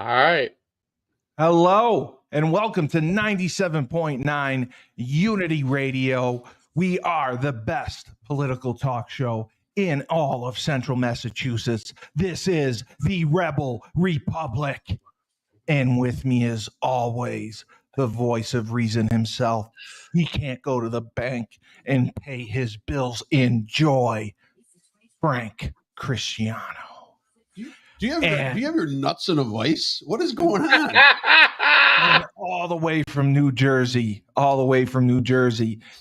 All right. Hello, and welcome to 97.9 Unity Radio. We are the best political talk show in all of Central Massachusetts. This is the Rebel Republic. And with me, as always, the voice of reason himself. He can't go to the bank and pay his bills in joy. Frank Cristiano. Do you have your nuts in a vice? What is going on? And all the way from New Jersey,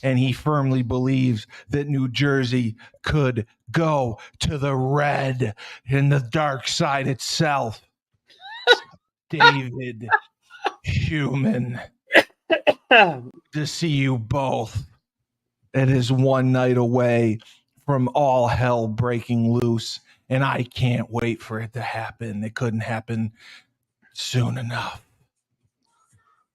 and he firmly believes that New Jersey could go to the red in the dark side itself. David Schuman, to see you both. It is one night away from all hell breaking loose, and I can't wait for it to happen. It couldn't happen soon enough.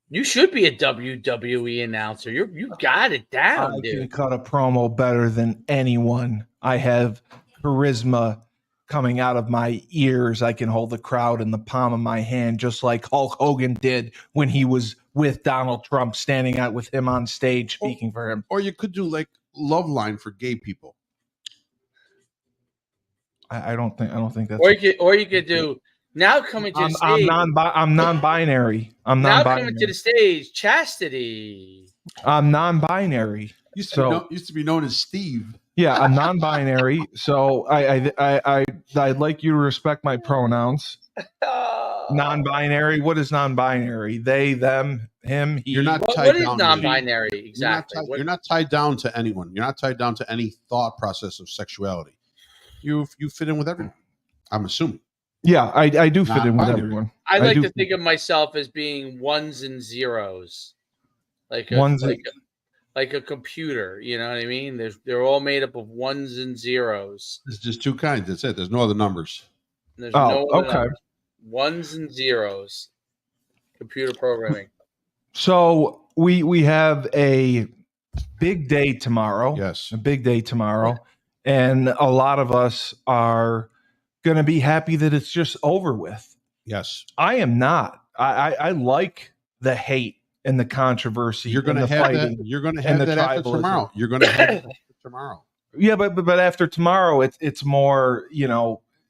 You should be a WWE announcer. You got it down, dude. I can cut a promo better than anyone. I have charisma coming out of my ears. I can hold the crowd in the palm of my hand, just like Hulk Hogan did when he was with Donald Trump, standing out with him on stage, speaking for him. Or you could do like Love Line for gay people. I don't think that's. Or you could do now coming to the stage. I'm non-binary. Now coming to the stage, chastity. I'm non-binary. Used to be known as Steve. Yeah, I'm non-binary. So I'd like you to respect my pronouns. Non-binary. What is non-binary? They, them, him, he. You're not tied what is down non-binary exactly? You're not tied down to anyone. You're not tied down to any thought process of sexuality. You fit in with everyone. I'm assuming. Yeah, I do fit in with everyone. I like to think of myself as being ones and zeros, like a computer. You know what I mean? They're all made up of ones and zeros. There's just two kinds. That's it. There's no other numbers. There's no other numbers. Ones and zeros. Computer programming. So we have a big day tomorrow. Yes, a big day tomorrow, and a lot of us are going to be happy that it's just over with. Yes, I am not. I like the hate and the controversy. You're going to have that. You're going to have that after tomorrow. You're going to have that after tomorrow. Yeah, but after tomorrow, it's more.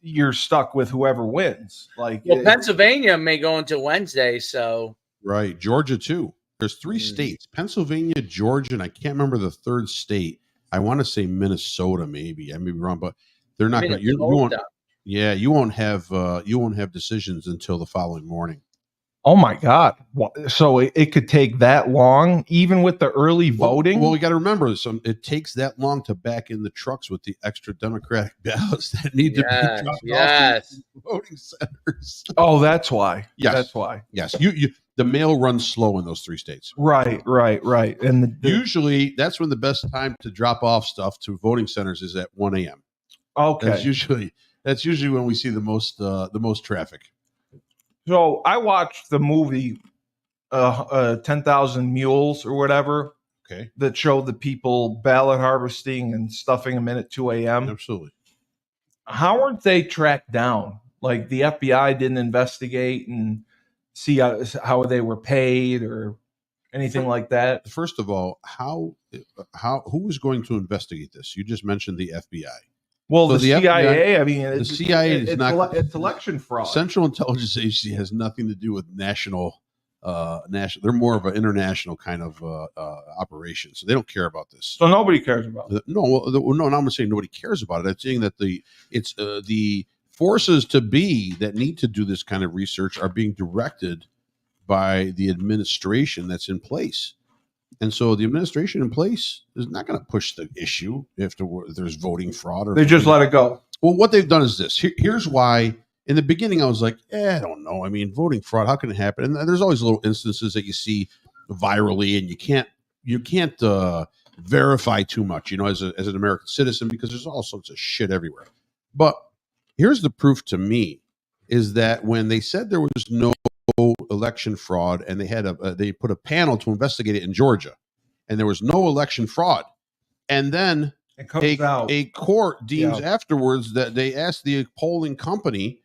You're stuck with whoever wins. Pennsylvania may go into Wednesday, so right. Georgia too. There's three states: Pennsylvania, Georgia, and I can't remember the third state. I want to say Minnesota, maybe. I may be wrong, but they're not going to. You won't. Yeah, you won't have decisions until the following morning. Oh my God! So it could take that long, even with the early voting. Well, we got to remember it takes that long to back in the trucks with the extra Democratic ballots that need to be dropped off to voting centers. Oh, that's why. Yes, that's why. Yes, the mail runs slow in those three states. Right. And usually that's when the best time to drop off stuff to voting centers is at 1 a.m. Okay, that's usually when we see the most traffic. So I watched the movie 10,000 Mules or whatever. Okay. That showed the people ballot harvesting and stuffing them in at 2 a.m. Absolutely. How weren't they tracked down? Like the FBI didn't investigate and see how they were paid or anything like that? First of all, who is going to investigate this? You just mentioned the FBI. Well, so the CIA, FBI, the CIA is not. It's election fraud. Central Intelligence Agency has nothing to do with national. They're more of an international kind of operation, so they don't care about this. So nobody cares about it. No, I'm not saying nobody cares about it. I'm saying that the forces to be that need to do this kind of research are being directed by the administration that's in place. And so the administration in place is not going to push the issue if there's voting fraud. They just let it go. Well, what they've done is this. Here's why. In the beginning, I was like, I don't know. I mean, voting fraud, how can it happen? And there's always little instances that you see virally, and you can't verify too much, as an American citizen, because there's all sorts of shit everywhere. But here's the proof to me, is that when they said there was no election fraud, and they put a panel to investigate it in Georgia, and there was no election fraud, and then a court deems afterwards that they asked the polling company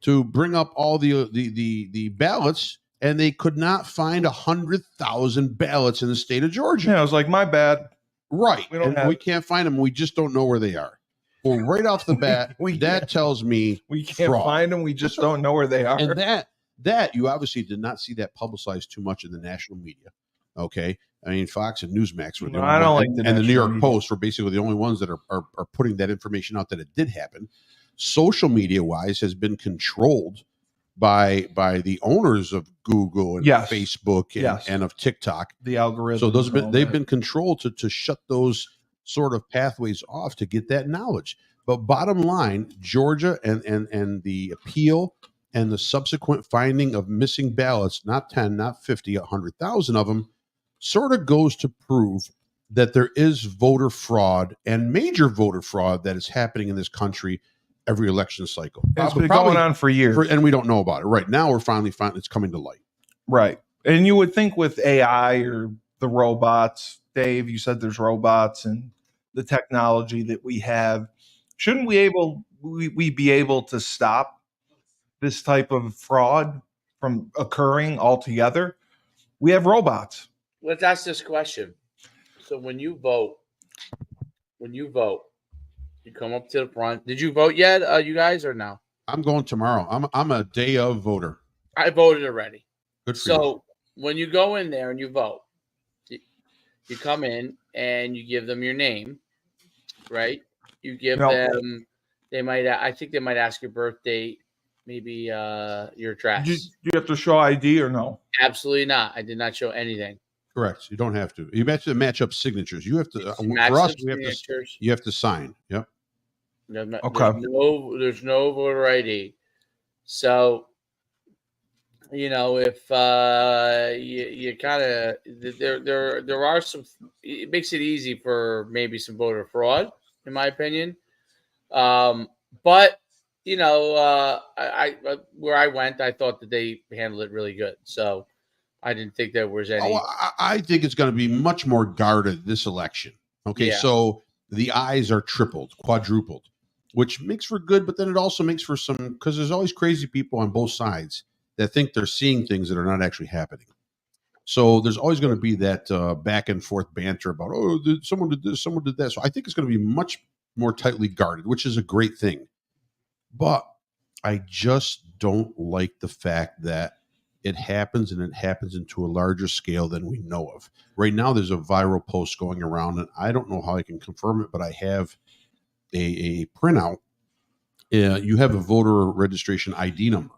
to bring up all the ballots, and they could not find 100,000 ballots in the state of Georgia. Yeah, I was like, my bad. Right. We can't find them. We just don't know where they are. Well, right off the bat, that tells me we can't find them. We just don't know where they are. And that you obviously did not see that publicized too much in the national media. Okay. I mean, Fox and Newsmax were doing and the New York Post were basically the only ones that are putting that information out that it did happen. Social media wise has been controlled by the owners of Google and Facebook and of TikTok. The algorithm. So they've been controlled to shut those sort of pathways off to get that knowledge. But bottom line, Georgia and the appeal and the subsequent finding of missing ballots, not 10, not 50, 100,000 of them, sort of goes to prove that there is voter fraud and major voter fraud that is happening in this country every election cycle. It's been going on for years. And we don't know about it. Right now, we're finally it's coming to light. Right. And you would think with AI or the robots, Dave, you said there's robots and the technology that we have, shouldn't we be able to stop this type of fraud from occurring altogether? We have robots. Let's ask this question. So when you vote, you come up to the front. Did you vote yet, you guys, or no? I'm going tomorrow. I'm a day of voter. I voted already. Good for you. So when you go in there and you vote, you come in and you give them your name, right? You give them. I think they might ask your birth date, maybe your address. Do you have to show ID or no? Absolutely not. I did not show anything. Correct. You don't have to. You have to match up signatures. You have to. For us, you have to sign. Yep. Okay. There's no voter ID. So, if you kind of there are some. It makes it easy for maybe some voter fraud, in my opinion. But I where I went, I thought that they handled it really good. So I didn't think there was any. I think it's going to be much more guarded this election. Okay, so the eyes are tripled, quadrupled, which makes for good, but then it also makes for some, because there's always crazy people on both sides that think they're seeing things that are not actually happening. So there's always going to be that back and forth banter about, someone did this, someone did that. So I think it's going to be much more tightly guarded, which is a great thing. But I just don't like the fact that it happens, and it happens into a larger scale than we know of. Right now, there's a viral post going around, and I don't know how I can confirm it, but I have a printout. You have a voter registration ID number.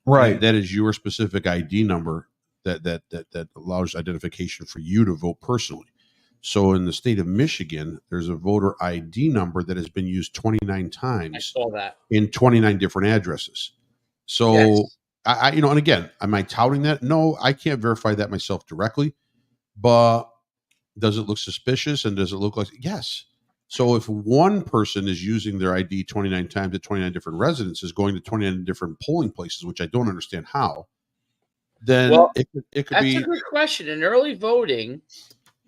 Right. That is your specific ID number that allows identification for you to vote personally. So in the state of Michigan, there's a voter ID number that has been used 29 times. I saw that. In 29 different addresses. So, yes. And again, am I touting that? No, I can't verify that myself directly. But does it look suspicious? And does it look like? Yes. So if one person is using their ID 29 times at 29 different residences, going to 29 different polling places, which I don't understand how, then it could be. That's a good question. In early voting,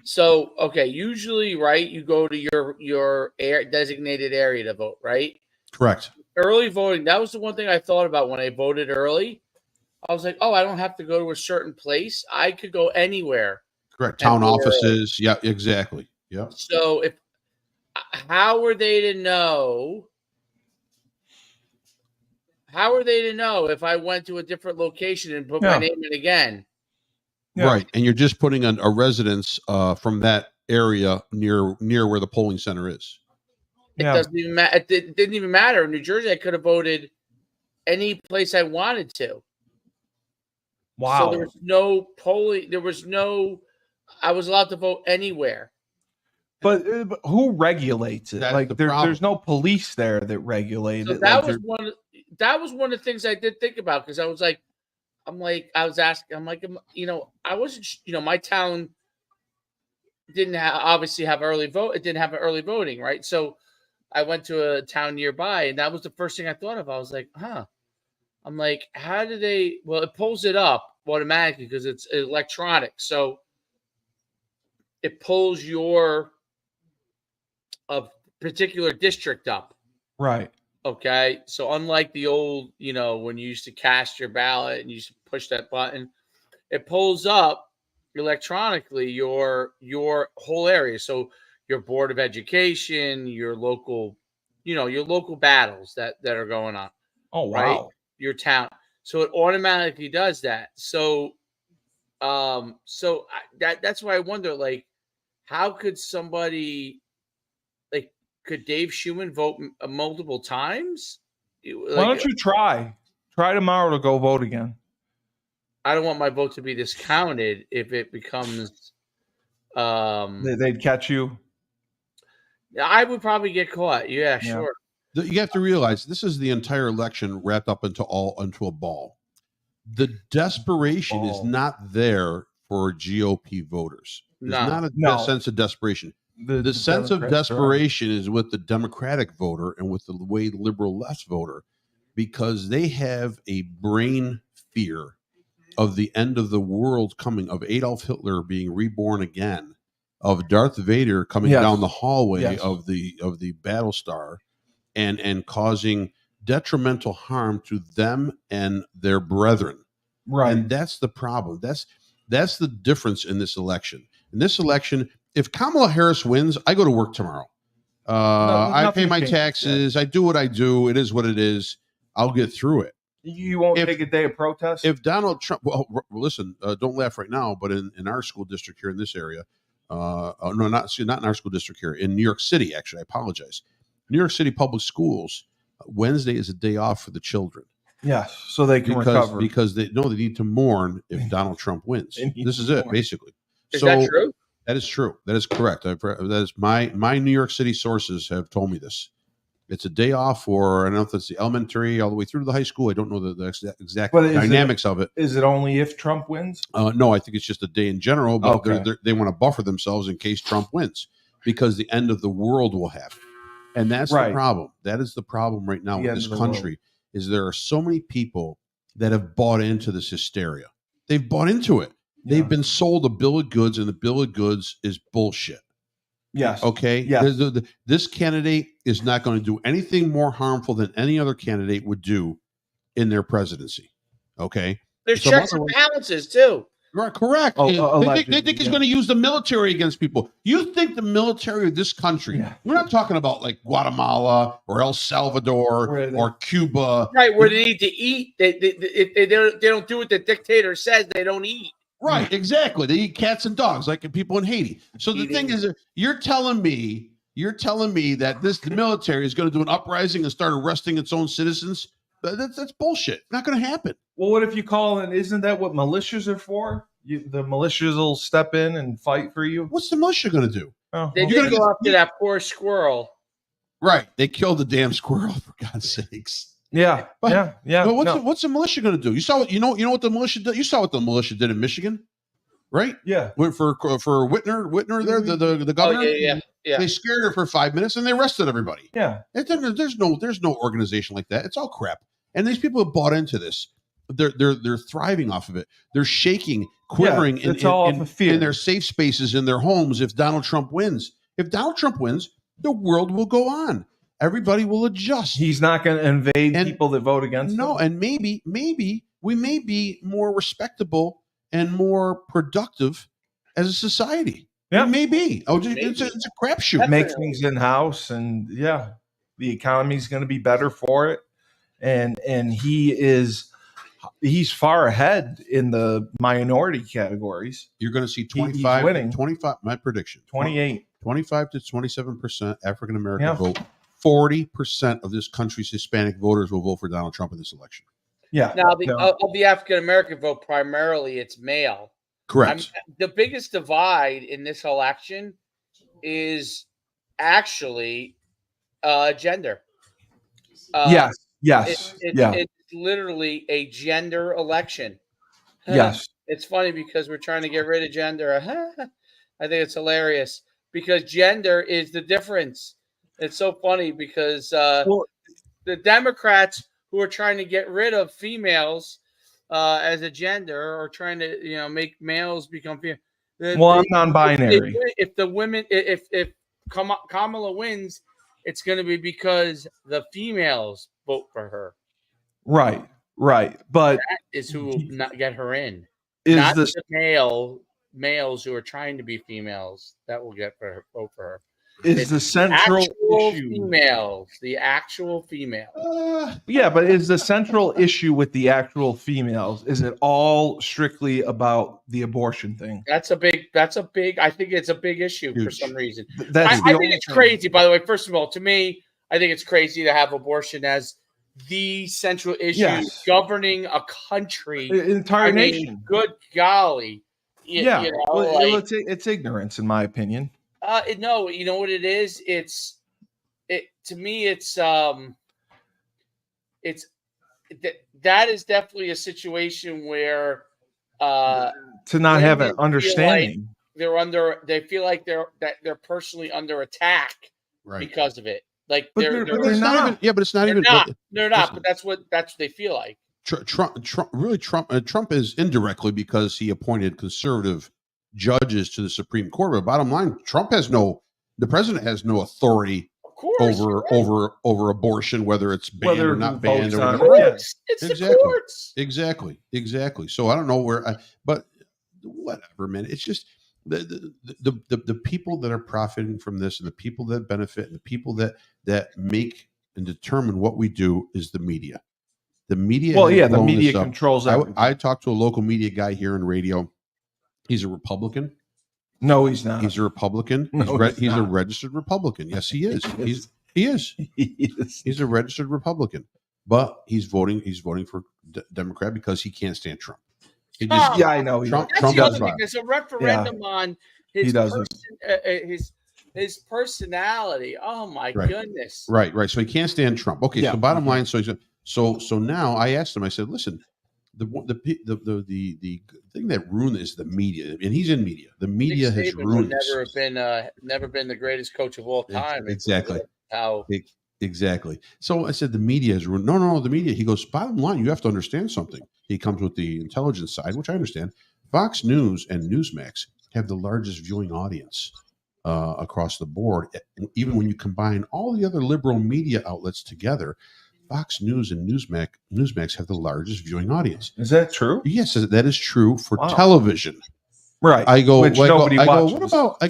so, okay, usually, right, you go to your designated area to vote, right? Correct. Early voting, that was the one thing I thought about when I voted early. I was like, I don't have to go to a certain place. I could go anywhere. Correct. Town offices. Yeah, exactly. Yeah. So how are they to know? How are they to know if I went to a different location and put my name in again? Yeah. Right. And you're just putting a residence from that area near where the polling center is. It doesn't even matter. It didn't even matter. In New Jersey, I could have voted any place I wanted to. Wow. So there was no polling. I was allowed to vote anywhere. But who regulates it? Like there's no police there that regulate it. That was one of the things I did think about, because I was like, I wasn't, my town didn't obviously have early vote. It didn't have an early voting, right? So I went to a town nearby, and that was the first thing I thought of. I was like, I'm like, how do they? Well, it pulls it up automatically because it's electronic. So it pulls your particular district up. Right. Okay, so unlike the old, when you used to cast your ballot and you used to push that button, it pulls up electronically your whole area. So your board of education, your local, your local battles that are going on, Oh, right? wow. Your town. So it automatically does that. So that's why I wonder, like, how could somebody, like, could Dave Schuman vote multiple times? Why Like, don't you try? Try tomorrow to go vote again. I don't want my vote to be discounted if it becomes. They'd catch you. I would probably get caught. Yeah, sure. You have to realize this is the entire election wrapped up into a ball. The desperation is not there for GOP voters. There's not a sense of desperation. The sense of desperation is with the Democratic voter and with the way liberal left voter, because they have a brain fear of the end of the world coming, of Adolf Hitler being reborn again, of Darth Vader coming down the hallway of the battle star and causing detrimental harm to them and their brethren. Right. And that's the problem. That's the difference in this election. In this election, if Kamala Harris wins, I go to work tomorrow. I pay my taxes. I do what I do. It is what it is. I'll get through it. You won't take a day of protest? If Donald Trump, well, listen, don't laugh right now, but in our school district here in this area, no, not in our school district here, in New York City, actually, I apologize. New York City public schools, Wednesday is a day off for the children. Yes, so they can recover. Because they need to mourn if Donald Trump wins. This is it, basically. Is that true? That is true. That is correct. That is my New York City sources have told me this. It's a day off for, I don't know if it's the elementary all the way through to the high school. I don't know the exact dynamics of it. Is it only if Trump wins? No, I think it's just a day in general, but they want to buffer themselves in case Trump wins, because the end of the world will happen. And that's the problem. That is the problem right now with this country, is there are so many people that have bought into this hysteria. They've bought into it. Yeah. They've been sold a bill of goods, and the bill of goods is bullshit. Yes. Okay. Yes. This candidate is not going to do anything more harmful than any other candidate would do in their presidency. Okay. There's checks and balances too. Right, correct. They think he's going to use the military against people. You think the military of this country, we're not talking about like Guatemala or El Salvador or Cuba. Right, where they need to eat. They don't do what the dictator says. They don't eat. Right, exactly. They eat cats and dogs like people in Haiti. So the thing is, you're telling me that the military is going to do an uprising and start arresting its own citizens? That's bullshit. Not going to happen. Well, what if you call it? Isn't that what militias are for? The militias will step in and fight for you. What's the militia going to do? Oh, they did go after that poor squirrel. Right. They killed the damn squirrel, for God's sakes. Yeah. But what's the militia going to do? You saw what what the militia did. You saw what the militia did in Michigan, right? Yeah. For Whitner there, the governor. Oh, yeah. They scared her for 5 minutes and they arrested everybody. Yeah. There's no organization like that. It's all crap. And these people have bought into this. They're thriving off of it. They're shaking, quivering in their safe spaces in their homes if Donald Trump wins. If Donald Trump wins, the world will go on. Everybody will adjust. He's not going to invade people that vote against him. No, and maybe we may be more respectable and more productive as a society. Yeah, maybe. It's a crapshoot. Make things in house, and the economy is going to be better for it. And he's far ahead in the minority categories. You're going to see 25. My prediction: 25 to 27% African American vote. 40% of this country's Hispanic voters will vote for Donald Trump in this election. Yeah. Now, of the African American vote, primarily it's male. Correct. The biggest divide in this election is actually gender. Yes. It's literally a gender election. Yes. It's funny because we're trying to get rid of gender. I think it's hilarious because gender is the difference. It's so funny because the Democrats who are trying to get rid of females as a gender or trying to make males become female. I'm non-binary. If Kamala wins, it's going to be because the females vote for her. Right. But That is who will not get her in. is Not this the males who are trying to be females that will vote for her. is It's the central issue? the actual females. Yeah, but is the central issue with the actual females? Is it all strictly about the abortion thing? That's a big. I think it's a big issue for some reason. That's I think it's crazy. By the way, first of all, to me, I think it's crazy to have abortion as the central issue governing a country, entire nation. Good golly, you know, it's ignorance, in my opinion. No, you know what it is? To me, that is definitely a situation where to not have an understanding. They feel like they're personally under attack because of it. Like they're not even. Yeah, but it's not even. They're not. But that's what they feel like. Trump is indirectly because he appointed conservative judges to the Supreme Court. But bottom line, the president has no authority over abortion, whether it's banned or not banned. It's the courts. Exactly. So I don't know but whatever, man. It's just the people that are profiting from this, and the people that benefit, and the people that make and determine what we do is the media. The media. The media controls everything. I talked to a local media guy here in radio. He's a Republican. No, he's not. He's a Republican. He's a registered Republican. Yes, he is. He is. He's a registered Republican, but he's voting for Democrat because he can't stand Trump. I know. Trump does. There's a referendum on his personality. Oh my goodness. Right. So he can't stand Trump. Okay. So bottom line. So now I asked him. I said, listen. The thing that ruined is the media, and he's in media. The media has ruined. Never been the greatest coach of all time. Exactly. Exactly. So I said the media is ruined. No, the media. He goes, bottom line, you have to understand something. He comes with the intelligence side, which I understand. Fox News and Newsmax have the largest viewing audience across the board. Even when you combine all the other liberal media outlets together, Fox News and Newsmax have the largest viewing audience. Is that true? Yes, that is true for television. Right. I go, what about,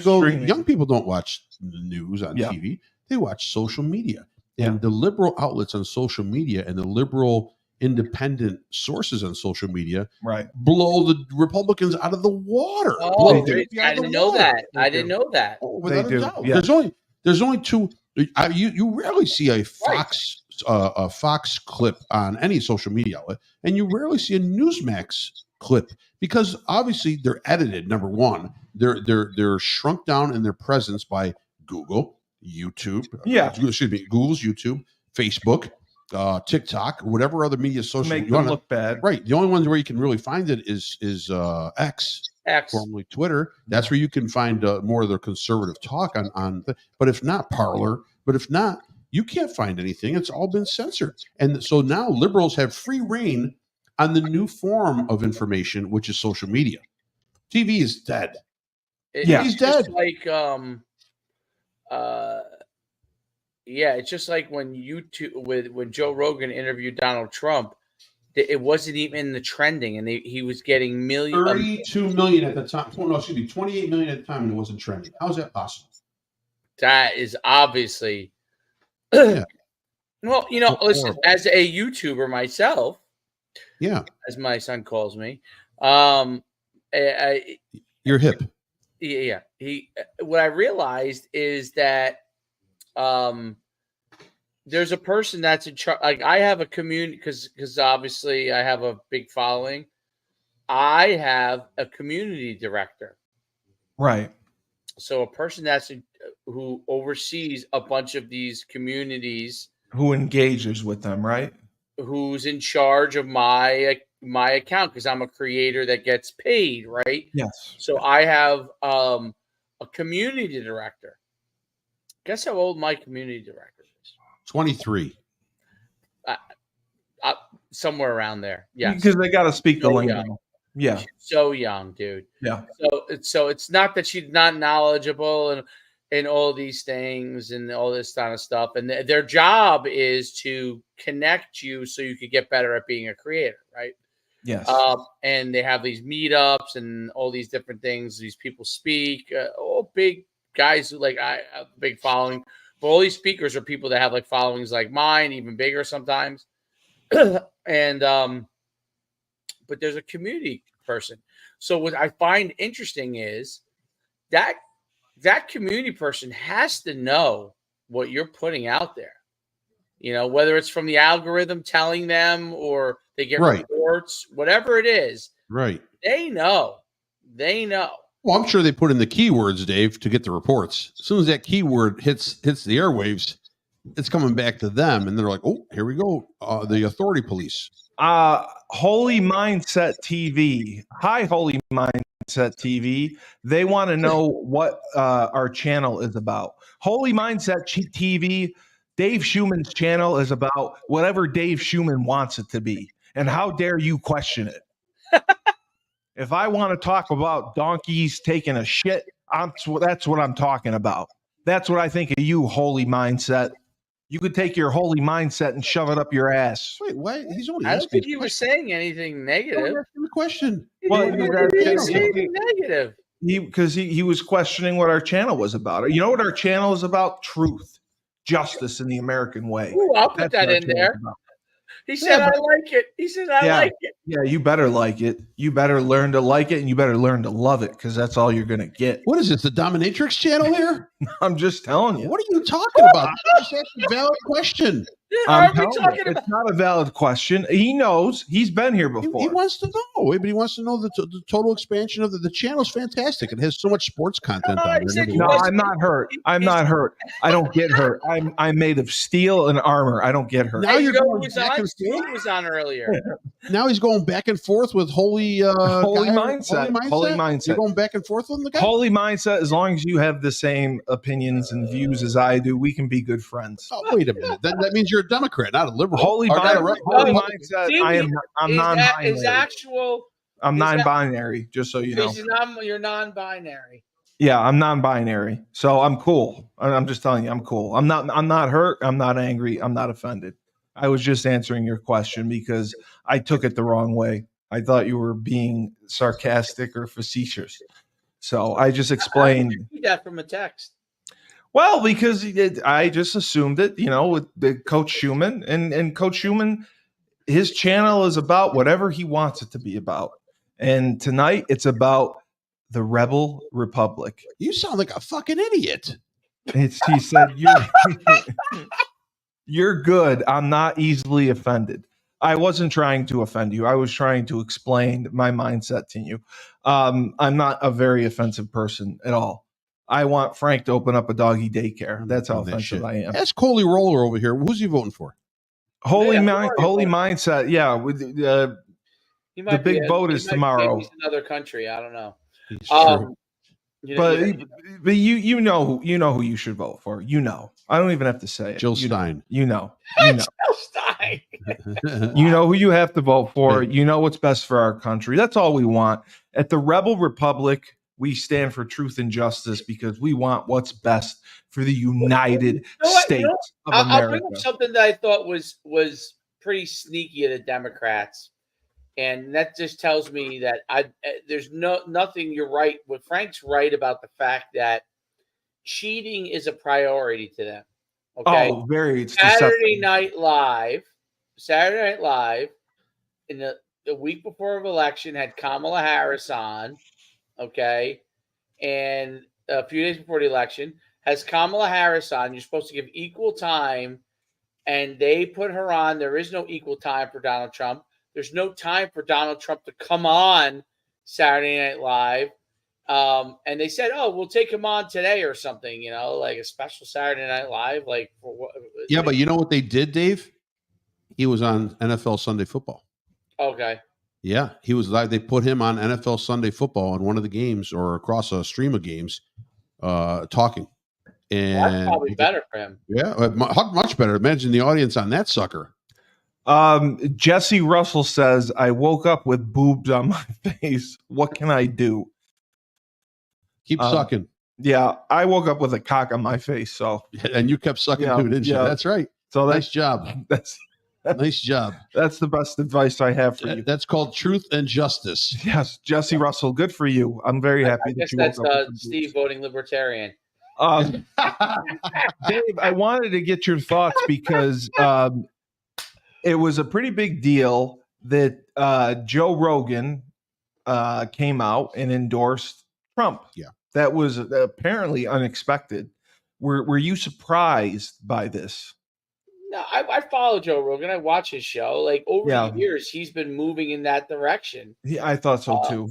young people don't watch the news on TV. They watch social media. And the liberal outlets on social media and the liberal independent sources on social media blow the Republicans out of the water. Oh, I didn't know that. I didn't know that. They do. Yeah. There's only two. You rarely see a Fox clip on any social media outlet, and you rarely see a Newsmax clip because obviously they're edited. Number one, they're shrunk down in their presence by Google, YouTube. Google's YouTube, Facebook, TikTok, whatever other media social. Make them look bad. Right. The only ones where you can really find it is X, formerly Twitter. That's where you can find more of their conservative talk on. But if not, Parler. But if not, you can't find anything. It's all been censored. And so now liberals have free reign on the new form of information, which is social media. TV is dead. It's dead. Like, it's just like when when Joe Rogan interviewed Donald Trump, it wasn't even in the trending, and he was getting 32 million at the time. Oh, no, excuse me, 28 million at the time, and it wasn't trending. How is that possible? That is obviously. Well, listen, as a YouTuber myself, as my son calls me, you're hip. Yeah. What I realized is that there's a person that's in charge. Like, I have a community because obviously I have a big following. I have a community director, right? So a person who oversees a bunch of these communities, who engages with them, right? Who's in charge of my account because I'm a creator that gets paid, right? Yes. So I have a community director. Guess how old my community director is? 23. Somewhere around there. Yeah. Because they got to speak the lingo. Yeah. She's so young, dude. Yeah. So it's not that she's not knowledgeable and all these things and all this kind of stuff. And their job is to connect you so you could get better at being a creator, right? Yes. And they have these meetups and all these different things. These people speak, all big guys who I have a big following. But all these speakers are people that have followings like mine, even bigger sometimes. And but there's a community person. So what I find interesting is that community person has to know what you're putting out there. Whether it's from the algorithm telling them or they get reports, whatever it is. Right. They know. Well, I'm sure they put in the keywords, Dave, to get the reports. As soon as that keyword hits the airwaves, it's coming back to them, and they're like, "Oh, here we go, the authority police." Holy Mindset TV. Hi, Holy Mindset TV. They want to know what our channel is about. Holy Mindset TV. Dave Schuman's channel is about whatever Dave Schuman wants it to be, and how dare you question it? If I want to talk about donkeys taking a shit, that's what I'm talking about. That's what I think of you, Holy Mindset. You could take your holy mindset and shove it up your ass. Wait, why? He's only I don't think he was saying anything negative. The question. Well, he didn't say anything negative. Because he was questioning what our channel was about. You know what our channel is about? Truth, justice in the American way. Ooh, I'll put that in there. He said, I like it. He said, I like it. Yeah, you better like it. You better learn to like it, and you better learn to love it, because that's all you're going to get. What is this, the Dominatrix channel here? I'm just telling you. What are you talking about? That's a valid question. It's not a valid question. He knows. He's been here before. He wants to know. But he wants to know the total expansion of the channel is fantastic. It has so much sports content on there. No, I'm not hurt. I'm not hurt. I don't get hurt. I'm made of steel and armor. I don't get hurt. Now you're going back and forth. He was on earlier. Now he's going back and forth with holy mindset. Holy mindset. You're going back and forth with the guy? Holy mindset. As long as you have the same opinions and views as I do, we can be good friends. Oh, wait a minute. That means you're a Democrat, not a liberal. Holy mindset. I'm non-binary. I'm non-binary, just so you know. You're non-binary. Yeah, I'm non-binary, so I'm cool. I'm just telling you, I'm cool. I'm not hurt. I'm not angry. I'm not offended. I was just answering your question because I took it the wrong way. I thought you were being sarcastic or facetious, so I just explained. Read that from a text. Well, because I just assumed it, with the Coach Schuman and Coach Schuman, his channel is about whatever he wants it to be about. And tonight it's about the Rebel Republic. You sound like a fucking idiot. He said, you're good. I'm not easily offended. I wasn't trying to offend you. I was trying to explain my mindset to you. I'm not a very offensive person at all. I want Frank to open up a doggy daycare. That's how offensive I am. That's Coley Roller over here. Who's he voting for? Holy mindset. Yeah. The big vote is tomorrow. He's another country. I don't know. But you know who you should vote for. I don't even have to say it. Jill Stein. Jill Stein. You know who you have to vote for. You know what's best for our country. That's all we want. At the Rebel Republic, we stand for truth and justice because we want what's best for the United States of America. I'll bring up something that I thought was pretty sneaky of the Democrats, and that just tells me that there's nothing. You're right. What Frank's right about the fact that cheating is a priority to them. Okay. Oh, very. Saturday Night Live, in the week before the election had Kamala Harris on. Okay. And a few days before the election has Kamala Harris on. You're supposed to give equal time, and they put her on. There is no equal time for Donald Trump. There's no time for Donald Trump to come on Saturday Night Live. And they said, oh, we'll take him on today or something, like a special Saturday Night Live. But you know what they did, Dave? He was on NFL Sunday Football. Okay. Yeah, he was live. They put him on NFL Sunday Football in one of the games or across a stream of games, talking. And that's probably better for him. Yeah, much better. Imagine the audience on that sucker. Jesse Russell says, I woke up with boobs on my face. What can I do? Keep sucking. Yeah, I woke up with a cock on my face. So, And you kept sucking too, didn't you? That's right. So nice job. That's nice job. That's the best advice I have for you. That's called truth and justice. Yes, Jesse Russell, good for you. I'm very happy I that guess you that's woke up with Steve voting libertarian. Dave, I wanted to get your thoughts because it was a pretty big deal that Joe Rogan came out and endorsed Trump. Yeah. That was apparently unexpected. Were you surprised by this? No, I follow Joe Rogan. I watch his show. Like over the years, he's been moving in that direction. Yeah, I thought so too.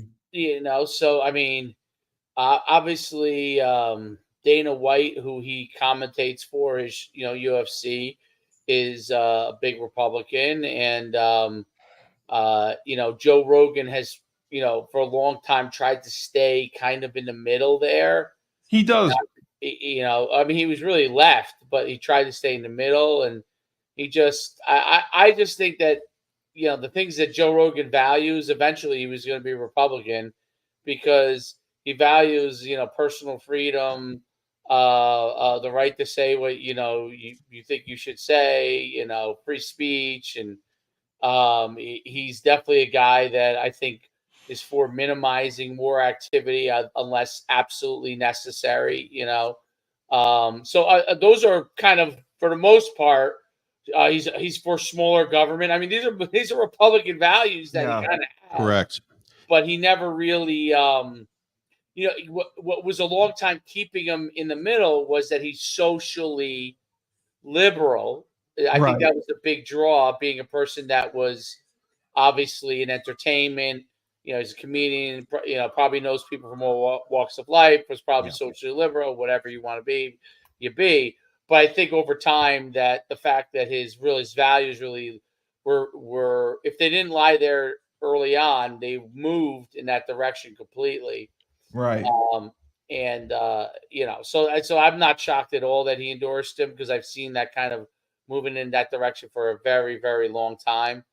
So I mean, obviously, Dana White, who he commentates for his, UFC, is a big Republican, and Joe Rogan has, for a long time tried to stay kind of in the middle there. He does. I mean, he was really left, but he tried to stay in the middle, and he just, I just think that, the things that Joe Rogan values, eventually he was going to be a Republican because he values, personal freedom, the right to say what, you think you should say, free speech. And he's definitely a guy that I think is for minimizing war activity unless absolutely necessary, So those are kind of, for the most part, he's for smaller government. I mean, these are Republican values that he kind of has. Correct. But he never really, what was a long time keeping him in the middle was that he's socially liberal. I think that was a big draw, being a person that was obviously in entertainment. He's a comedian, probably knows people from all walks of life, was probably socially liberal, whatever you want to be, you be. But I think over time that the fact that his values really were, if they didn't lie there early on, they moved in that direction completely. Right. So I'm not shocked at all that he endorsed him because I've seen that kind of moving in that direction for a very, very long time.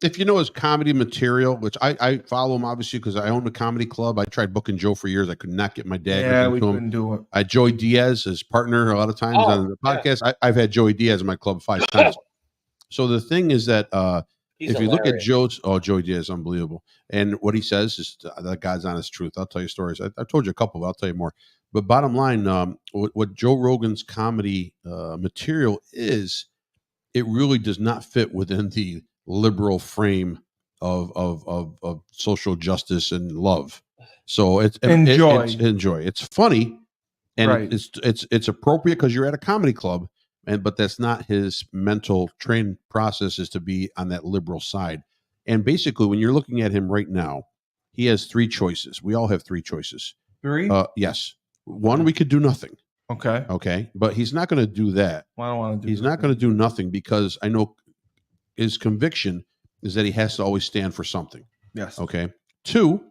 If you know his comedy material, which I follow him obviously because I own a comedy club. I tried booking Joe for years. I could not get my dad. Yeah, we couldn't do it. I Joey Diaz, his partner, a lot of times on the podcast. Yeah. I've had Joey Diaz in my club 5 times. So the thing is that if you look at Joey Diaz, unbelievable. And what he says is that God's honest truth. I'll tell you stories. I've told you a couple, but I'll tell you more. But bottom line, what Joe Rogan's comedy material is, it really does not fit within the liberal frame of social justice and love. So enjoy. It's funny, and it's appropriate because you're at a comedy club, but that's not his mental trained process, is to be on that liberal side. And basically, when you're looking at him right now, he has 3 choices. We all have 3 choices. 3? Yes. 1, we could do nothing. Okay. But he's not going to do that. Well, I don't want to do He's not going to do nothing because I know his conviction is that he has to always stand for something. Yes. Okay. 2,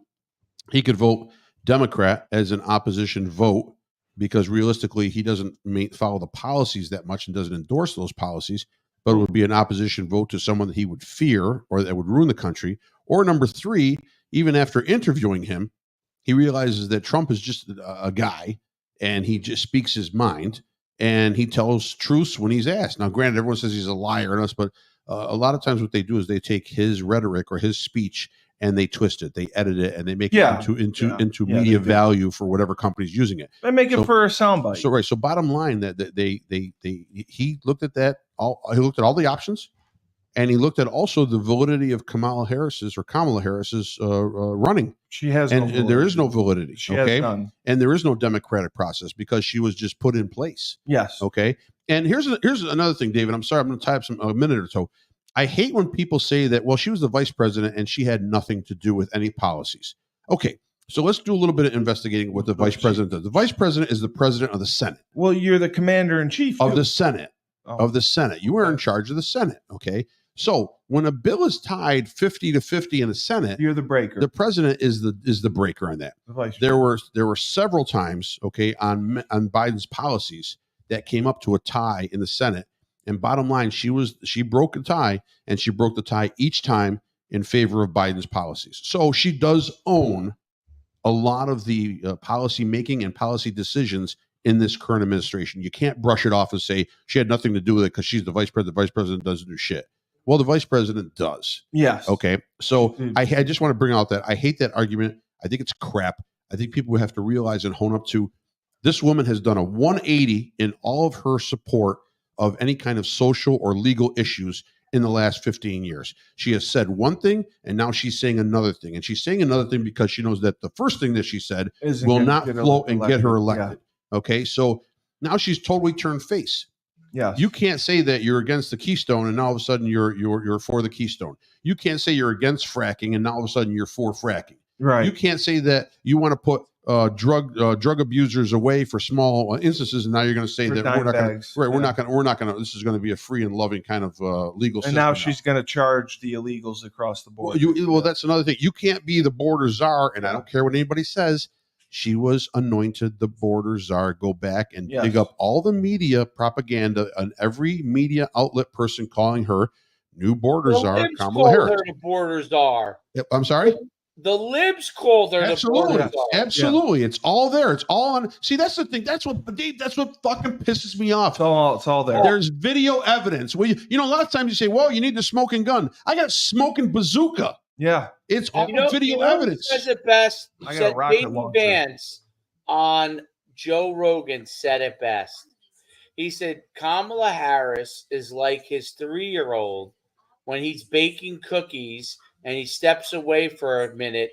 he could vote Democrat as an opposition vote because realistically he doesn't follow the policies that much and doesn't endorse those policies, but it would be an opposition vote to someone that he would fear or that would ruin the country. Or number 3, even after interviewing him, he realizes that Trump is just a guy and he just speaks his mind and he tells truths when he's asked. Now, granted, everyone says he's a liar and us, but a lot of times what they do is they take his rhetoric or his speech and they twist it, they edit it, and they make it into media value for whatever company's using it. They make it for a soundbite. So bottom line, that he looked at that he looked at all the options, and he looked at also the validity of Kamala Harris's running. She has, and there is no validity. She has none. And there is no democratic process because she was just put in place. Yes. Okay. And here's another thing, David. I'm sorry, I'm going to tie up a minute or so. I hate when people say that, well, she was the vice president and she had nothing to do with any policies. Okay, so let's do a little bit of investigating what the vice president does. The vice president is the president of the Senate. Well, you're the commander in chief of the Senate. Of the Senate. You are in charge of the Senate. Okay. So when a bill is tied 50-50 in the Senate, you're the breaker. The president is the breaker on that. There were several times, okay, on Biden's policies that came up to a tie in the Senate. And bottom line, she broke a tie, and she broke the tie each time in favor of Biden's policies. So she does own a lot of the policy making and policy decisions in this current administration. You can't brush it off and say she had nothing to do with it because she's the vice president. The vice president doesn't do shit. Well, the vice president does. Yes. Okay. So I just want to bring out that I hate that argument. I think it's crap. I think people have to realize and hone up to this woman has done a 180 in all of her support of any kind of social or legal issues in the last 15 years. She has said one thing and now she's saying another thing. And she's saying another thing because she knows that the first thing that she said will not float and get her elected. Yeah. Okay. So now she's totally turned face. Yeah. You can't say that you're against the Keystone and all of a sudden you're for the Keystone. You can't say you're against fracking and now all of a sudden you're for fracking. Right. You can't say that you want to put drug abusers away for small instances, and now you're going to say that we're not going to. This is going to be a free and loving kind of legal system. And now she's going to charge the illegals across the board. Well, that's another thing. You can't be the border czar, and I don't care what anybody says. She was anointed the border czar. Go back and dig up all the media propaganda on every media outlet person calling her new border czar, Kamala Harris. The border czar. I'm sorry. The libs called her the border czar. Absolutely. It's all there. It's all on. See, that's the thing. That's what fucking pisses me off. It's all there. There's video evidence. Well, a lot of times you say, well, you need the smoking gun. I got a smoking bazooka. Yeah. It's all video evidence. Says it best. I got a rocket launcher. Vance on Joe Rogan said it best. He said Kamala Harris is like his 3-year-old when he's baking cookies and he steps away for a minute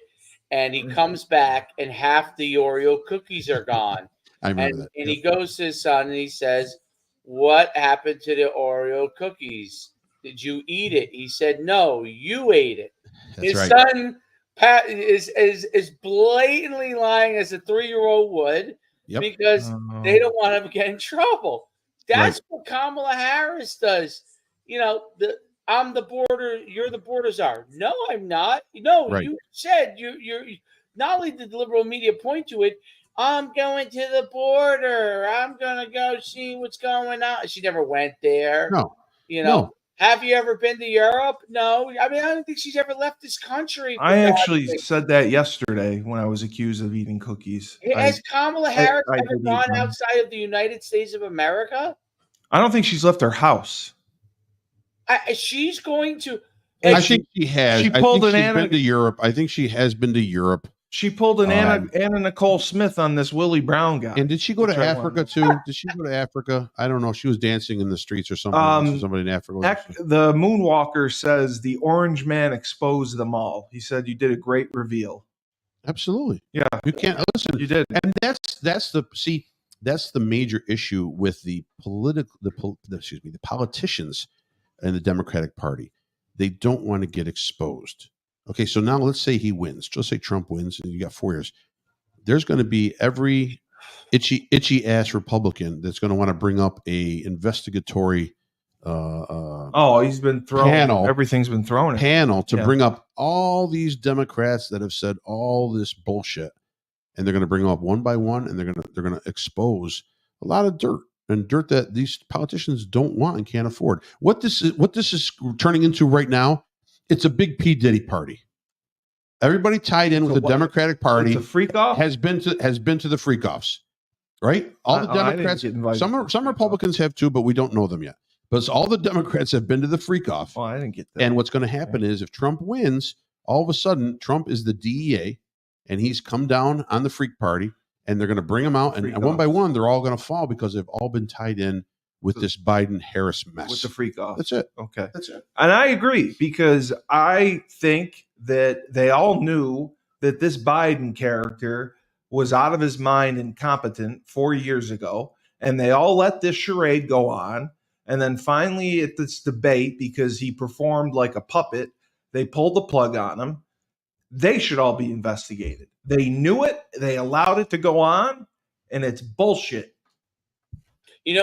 and he comes back and half the Oreo cookies are gone. I remember that. And he goes to his son and he says, "What happened to the Oreo cookies? Did you eat it?" He said, "No, you ate it." His son Pat is blatantly lying as a 3-year-old would because they don't want him to get in trouble. That's what Kamala Harris does. I'm the border. You're the border czar. No, I'm not. You said you're. Not only did the liberal media point to it, I'm going to the border. I'm gonna go see what's going on. She never went there. No. Have you ever been to Europe? No. I mean, I don't think she's ever left this country. I actually said that yesterday when I was accused of eating cookies. Has Kamala Harris ever gone outside of the United States of America? I don't think she's left her house. She's going to. I think she has. She pulled she's been to Europe. I think she has been to Europe. She pulled an Anna Nicole Smith on this Willie Brown guy. And did she go to Africa too? Did she go to Africa? I don't know. She was dancing in the streets or something. Somebody in Africa. The Moonwalker says the Orange Man exposed them all. He said you did a great reveal. Absolutely. Yeah. You can't listen. You did. And that's the major issue with the politicians in the Democratic Party. They don't want to get exposed. Okay, so now let's say he wins. Just say Trump wins, and you got 4 years. There's going to be every itchy ass Republican that's going to want to bring up a investigatory. He's been thrown. Everything's been thrown. Panel to bring up all these Democrats that have said all this bullshit, and they're going to bring them up one by one, and they're going to expose a lot of dirt that these politicians don't want and can't afford. What this is turning into right now. It's a big P. Diddy party. Everybody tied in with the Democratic Party it's a freak off? has been to the freak offs, right? All the Democrats, some Republicans have too, but we don't know them yet. But all the Democrats have been to the freak off. Oh, I didn't get that. And what's going to happen is if Trump wins, all of a sudden Trump is the DEA, and he's come down on the freak party, and they're going to bring him out, and one by one they're all going to fall because they've all been tied in with this Biden-Harris mess. With the freak off. That's it. Okay. That's it. And I agree because I think that they all knew that this Biden character was out of his mind, incompetent 4 years ago. And they all let this charade go on. And then finally at this debate, because he performed like a puppet, they pulled the plug on him. They should all be investigated. They knew it. They allowed it to go on. And it's bullshit.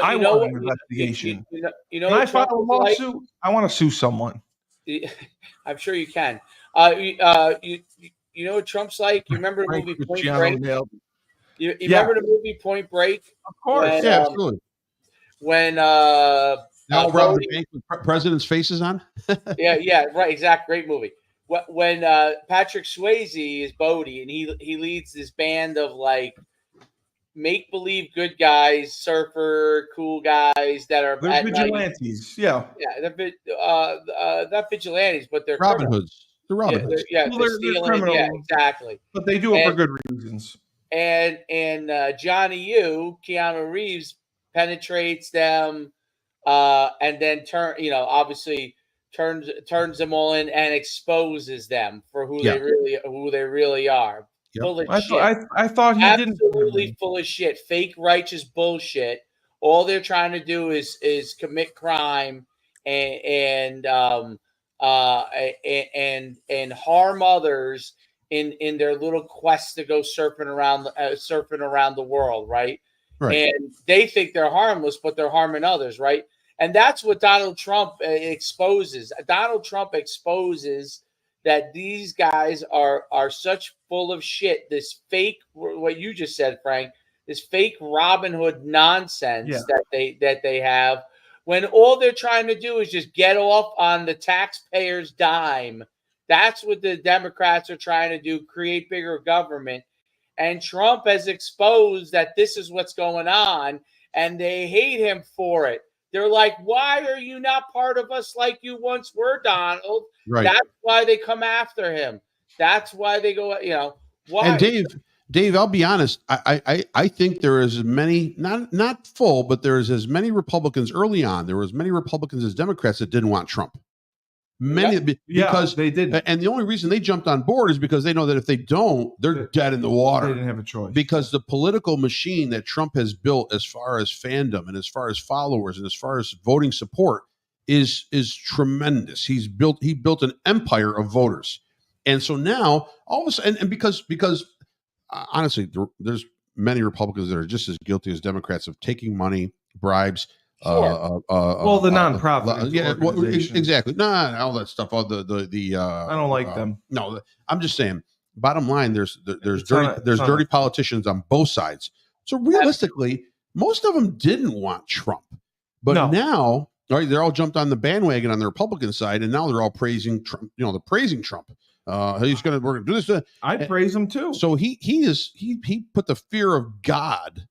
I want an investigation. Can I file a lawsuit? I want to sue someone. I'm sure you can. You know what Trump's like? You remember the movie Point Break? You remember the movie Point Break? Of course. Absolutely. When around the bank with president's faces on? yeah, right, exact great movie. when Patrick Swayze is Bodie, and he leads this band of like make believe good guys, surfer cool guys that are They're vigilantes. Yeah. Yeah, they're not vigilantes, but they're Robin criminals. Hoods. The Robin Hoods. Yeah, Well, they're they're stealing. criminals. Yeah, exactly. But they do it for good reasons. And Johnny Yu, Keanu Reeves, penetrates them, and then obviously turns them all in and exposes them for who they really are. Yep. Full of shit. I thought he didn't. Absolutely full of shit. Fake righteous bullshit. All they're trying to do is commit crime and harm others in their little quest to go surfing around the world, right? And they think they're harmless, but they're harming others, right? And that's what Donald Trump exposes. Donald Trump exposes that these guys are such full of shit. This fake, what you just said, Frank, this fake Robin Hood nonsense that they have, when all they're trying to do is just get off on the taxpayers' dime. That's what the Democrats are trying to do, create bigger government. And Trump has exposed that this is what's going on, and they hate him for it. They're like, why are you not part of us like you once were, Donald? Right. That's why they come after him. That's why they go, why? And Dave, I'll be honest. I think there is as many, not full, but there is as many Republicans early on. There were as many Republicans as Democrats that didn't want Trump. Because they didn't. And the only reason they jumped on board is because they know that if they don't, they're dead in the water. They didn't have a choice. Because the political machine that Trump has built, as far as fandom and as far as followers and as far as voting support, is tremendous. He built an empire of voters. And so now all of a sudden, and because honestly, there's many Republicans that are just as guilty as Democrats of taking money, bribes. Sure. The nonprofit, exactly. All that stuff. All the I don't like them. No, I'm just saying. Bottom line, there's dirty politicians on both sides. So realistically, most of them didn't want Trump, but now, right? They're all jumped on the bandwagon on the Republican side, and now they're all praising Trump. They're praising Trump. We're gonna do this. I praise him too. So he put the fear of God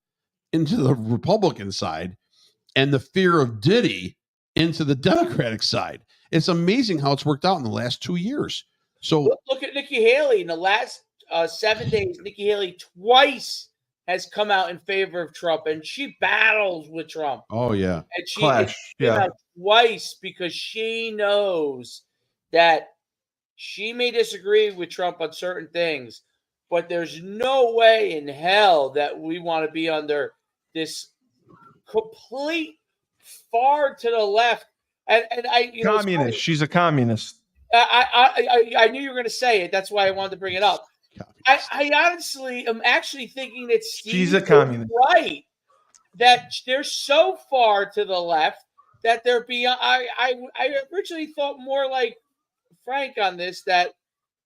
into the Republican side, and the fear of Diddy into the Democratic side. It's amazing how it's worked out in the last 2 years. So look at Nikki Haley. In the last 7 days, Nikki Haley twice has come out in favor of Trump, and she battles with Trump. Oh, yeah. And she came out twice because she knows that she may disagree with Trump on certain things, but there's no way in hell that we want to be under this complete far to the left, and communist. She's a communist. I knew you were going to say it. That's why I wanted to bring it up. I honestly am actually thinking that she's a communist, right? That they're so far to the left that they're beyond. I originally thought more like Frank on this, that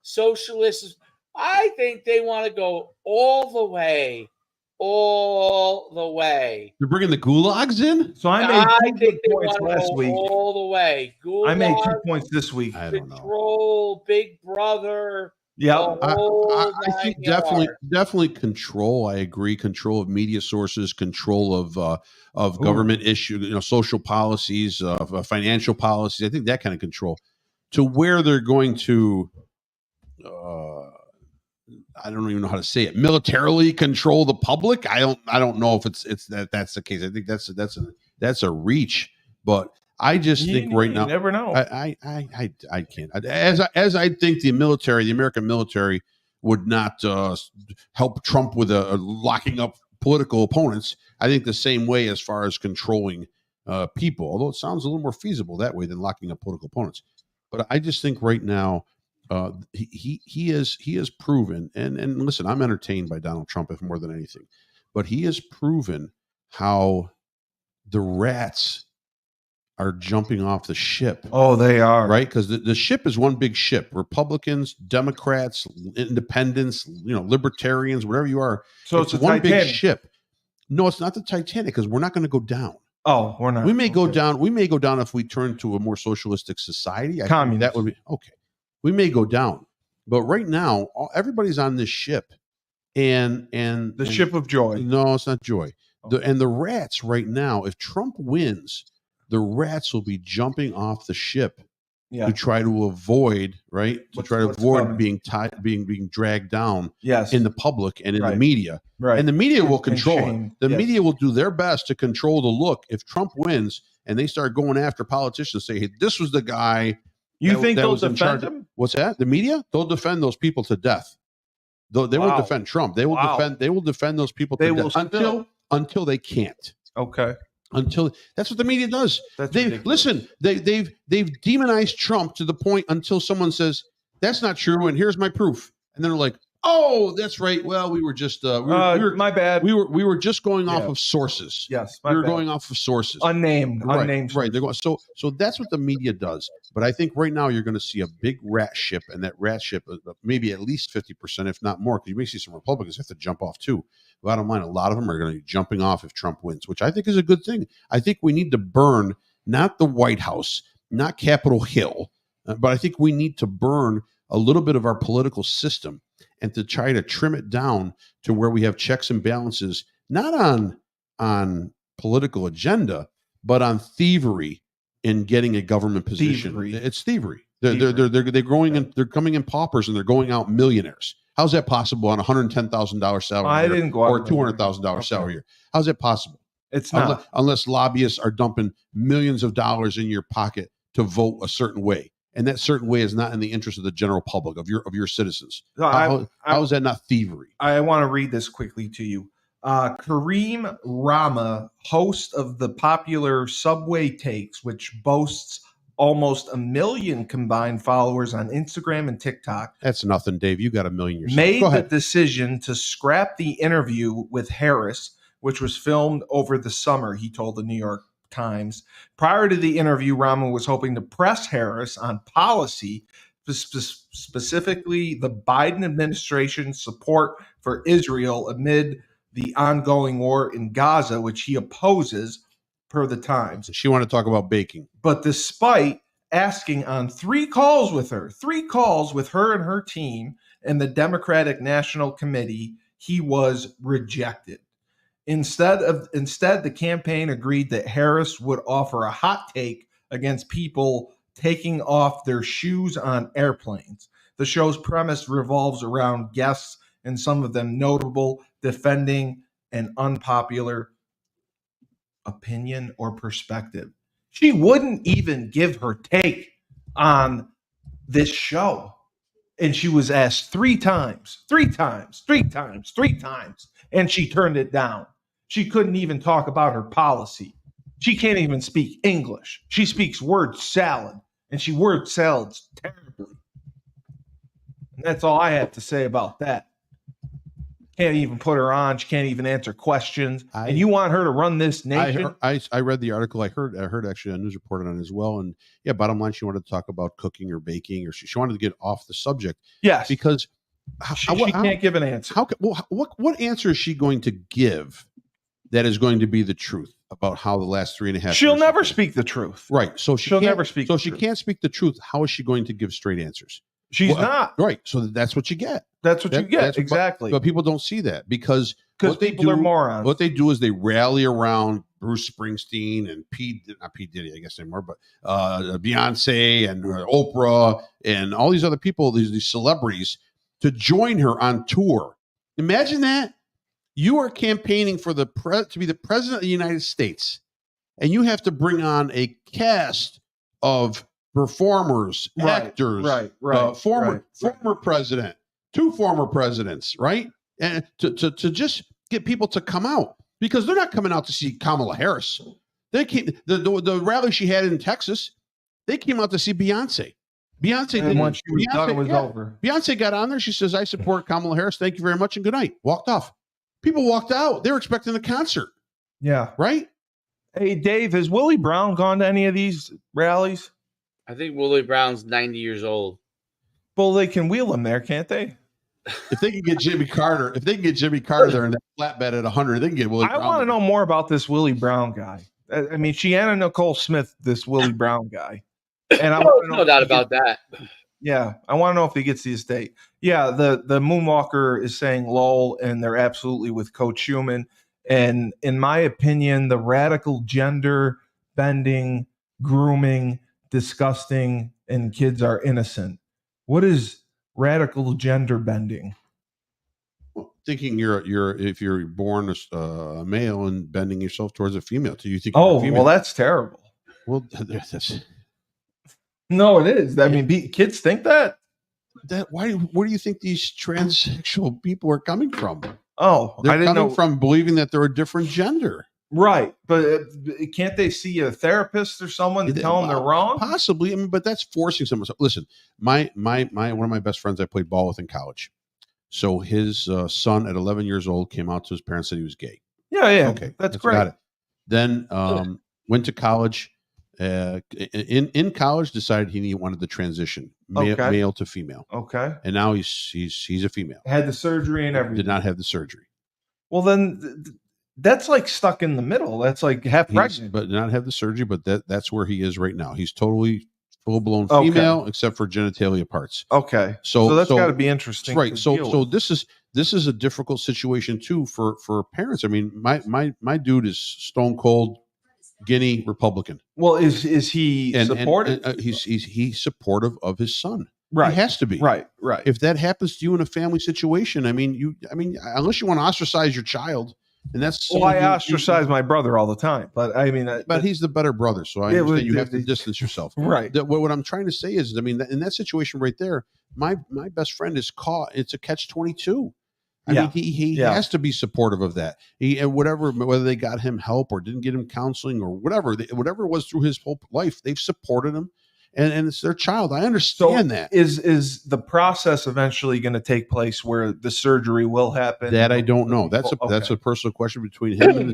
socialists. I think they want to go all the way. You're bringing the gulags in? So I made 2 points last week. All the way. I made 2 points this week. I don't know. Control, Big Brother. Yeah, I think definitely control. I agree. Control of media sources, control of government issues, social policies, financial policies. I think that kind of control. To where they're going to, I don't even know how to say it, militarily control the public. I don't know if that's the case. I think that's a reach, but I just think right now, you never know. I can't. As I think the American military would not help Trump with locking up political opponents. I think the same way as far as controlling people, although it sounds a little more feasible that way than locking up political opponents. But I just think right now, he has proven, and listen, I'm entertained by Donald Trump if more than anything, but he has proven how the rats are jumping off the ship. Oh, they are. Right? Because the ship is one big ship. Republicans, Democrats, independents, libertarians, whatever you are. So it's one big ship. No, it's not the Titanic, because we're not going to go down. Oh, we're not. We may go down. We may go down if we turn to a more socialistic society. Communist. That would be okay. we may go down. But right now, everybody's on this ship, and The ship of joy. No, it's not joy. And the rats right now, if Trump wins, the rats will be jumping off the ship to try to avoid, right? To try to avoid being dragged down in the public and in the media. Right. And the media will control it. The media will do their best to control the look. If Trump wins and they start going after politicians, say, hey, this was the guy. You think they'll defend him? What's that? The media? They'll defend those people to death. They won't defend Trump. They will defend those people to death until they can't. Okay. Until that's what the media does. They've demonized Trump to the point until someone says that's not true and here's my proof, and then they're like, oh, that's right. Well, we were just my bad. We were just going off of sources. Yes, we were going off of sources. Unnamed. Right. They're going. So that's what the media does. But I think right now you're going to see a big rat ship, and that rat ship maybe at least 50%, if not more, because you may see some Republicans have to jump off too. Bottom line, a lot of them are going to be jumping off if Trump wins, which I think is a good thing. I think we need to burn not the White House, not Capitol Hill, but I think we need to burn a little bit of our political system and to try to trim it down to where we have checks and balances, not on political agenda, but on thievery in getting a government position. It's thievery. They're growing and they're coming in paupers and they're going out millionaires. How's that possible on $110,000 salary? I didn't go out or $200,000 salary year. How's that possible? It's not unless lobbyists are dumping millions of dollars in your pocket to vote a certain way, and that certain way is not in the interest of the general public of your citizens. How is that not thievery? I want to read this quickly to you. Kareem Rama, host of the popular Subway Takes, which boasts almost 1 million combined followers on Instagram and TikTok. That's nothing, Dave. You got 1 million yourself. Made the decision to scrap the interview with Harris, which was filmed over the summer, he told the New York Times. Prior to the interview, Rama was hoping to press Harris on policy, specifically the Biden administration's support for Israel amid the ongoing war in Gaza, which he opposes, per the Times. She wanted to talk about baking. But despite asking on 3 calls with her and her team and the Democratic National Committee, he was rejected. Instead, the campaign agreed that Harris would offer a hot take against people taking off their shoes on airplanes. The show's premise revolves around guests, and some of them notable, defending an unpopular opinion or perspective. She wouldn't even give her take on this show. And she was asked 3 times, and she turned it down. She couldn't even talk about her policy. She can't even speak English. She speaks word salad, and she word salads terribly. And that's all I have to say about that. Can't even put her on. She can't even answer questions. And you want her to run this nation? I read the article. I heard actually a news report on it as well. And yeah, bottom line, she wanted to talk about cooking or baking, or she wanted to get off the subject. Yes, because she can't give an answer. What answer is she going to give that is going to be the truth about how the last 3.5 years? She'll never speak the truth. Right. So she'll never speak. So she can't speak the truth. How is she going to give straight answers? She's not. Right. So that's what you get. That's what you get. Exactly. But people don't see that because people are morons. What they do is they rally around Bruce Springsteen and not P. Diddy, I guess anymore, but Beyonce and Oprah and all these other people, these celebrities, to join her on tour. Imagine that. You are campaigning for to be the president of the United States, and you have to bring on a cast of performers, actors, former president, 2 former presidents, right? And to just get people to come out, because they're not coming out to see Kamala Harris. They came the rally she had in Texas. They came out to see Beyonce. Once she was done, it was over. Beyonce got on there. She says, "I support Kamala Harris. Thank you very much and good night." Walked off. People walked out. They were expecting the concert. Yeah. Right? Hey, Dave, has Willie Brown gone to any of these rallies? I think Willie Brown's 90 years old. Well, they can wheel him there, can't they? If they can get Jimmy Carter there in that flatbed at 100, they can get Willie Brown. I want to know more about this Willie Brown guy. I mean, Shiana Nicole Smith, this Willie Brown guy. And I want to know no doubt about that. Yeah, I want to know if he gets the estate. Yeah, the Moonwalker is saying lol, and they're absolutely with Coach Schuman. And in my opinion, the radical gender bending, grooming, disgusting, and kids are innocent. What is radical gender bending? Well, thinking if you're born a male and bending yourself towards a female, do you think? Oh, you're a female? well, that's terrible. Well, that's No, it is. I mean, kids think that. Where do you think these transsexual people are coming from? Oh, They're I didn't coming know. from believing that they're a different gender. Right, but can't they see a therapist or someone to tell them they're wrong? Possibly, I mean, but that's forcing someone. So, listen, my one of my best friends I played ball with in college. So his son at 11 years old came out to his parents that he was gay. Yeah, Okay, that's great. got it. Then went to college. In college, decided he wanted the transition male to female. Okay, and now he's a female. Had the surgery and everything. Did not have the surgery. Well, then that's like stuck in the middle. That's like half pregnant. But did not have the surgery. But that's where he is right now. He's totally full blown female, except for genitalia parts. Okay, so that's got to be interesting, right? So this is a difficult situation too for parents. I mean, my dude is stone cold Guinea Republican. Well, is he supportive? And he's supportive of his son. Right. He has to be. Right. If that happens to you in a family situation, I mean, unless you want to ostracise your child, and that's I ostracize my brother all the time, but I mean, but he's the better brother, so I understand you have to distance yourself. Right. What I'm trying to say is, I mean, in that situation right there, my best friend is caught. It's a catch-22. I mean, he has to be supportive of that. Whether they got him help or didn't get him counseling or whatever it was through his whole life, they've supported him, and it's their child. I understand that. Is the process eventually going to take place where the surgery will happen? That I don't know. That's a personal question between him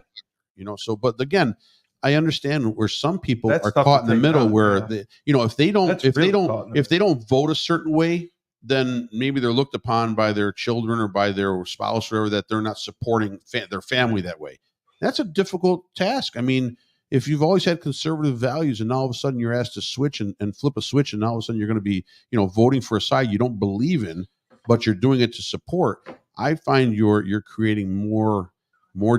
and So, but again, I understand where some people are caught in the middle, where if they don't vote a certain way, then maybe they're looked upon by their children or by their spouse or whatever that they're not supporting their family that way. That's a difficult task. I mean, if you've always had conservative values and all of a sudden you're asked to switch and flip a switch, and all of a sudden you're going to be, voting for a side you don't believe in, but you're doing it to support, I find you're creating more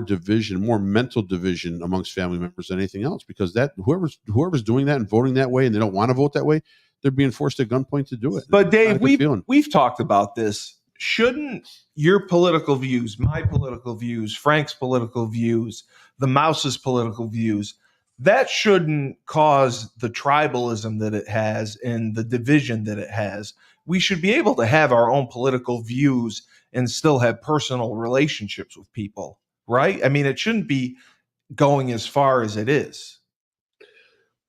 division, more mental division amongst family members than anything else, because that whoever's doing that and voting that way and they don't want to vote that way, they're being forced at gunpoint to do it. But Dave, we've talked about this. Shouldn't your political views, my political views, Frank's political views, the Mouse's political views, that shouldn't cause the tribalism that it has and the division that it has? We should be able to have our own political views and still have personal relationships with people, right? I mean, it shouldn't be going as far as it is,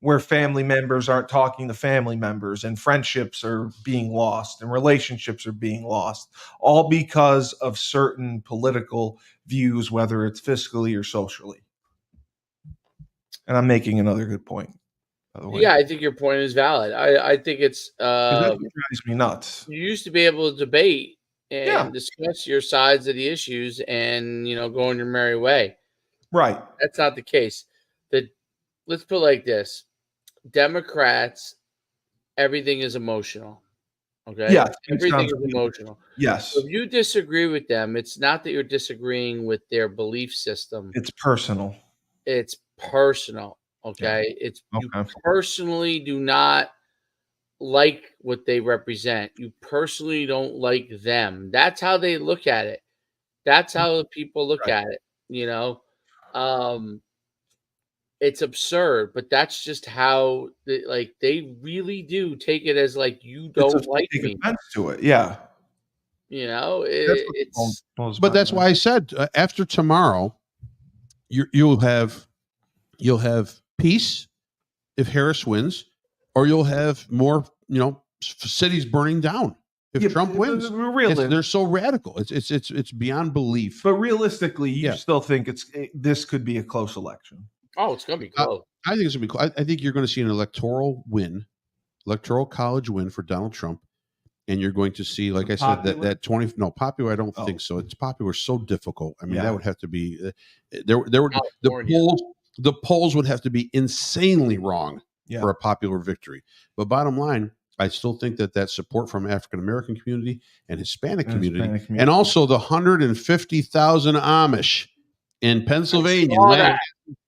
where family members aren't talking to family members and friendships are being lost and relationships are being lost, all because of certain political views, whether it's fiscally or socially. And I'm making another good point, by the way. Yeah, I think your point is valid. I think it's that drives me nuts. You used to be able to debate and discuss your sides of the issues and go on your merry way. Right. That's not the case. Let's put it like this. Democrats, everything is emotional. Okay? Yeah. Everything is emotional. Yes. So if you disagree with them, it's not that you're disagreeing with their belief system. It's personal. It's personal. Okay? You personally do not like what they represent. You personally don't like them. That's how they look at it. That's how people look at it. It's absurd, but that's just how they really do take it as you don't like me. Offense to it, yeah. But that's why I said after tomorrow, you'll have peace if Harris wins, or you'll have more cities burning down if Trump wins. They're so radical. It's beyond belief. But realistically, you still think this could be a close election? Oh, it's going to be close. I think it's going to be close. I think you're going to see an electoral college win for Donald Trump. And you're going to see, like I said, that 20. No, popular. I don't think so. It's popular. So difficult. I mean, that would have to be the polls would have to be insanely wrong for a popular victory. But bottom line, I still think that support from African American community and Hispanic community, and also the 150,000 Amish in Pennsylvania,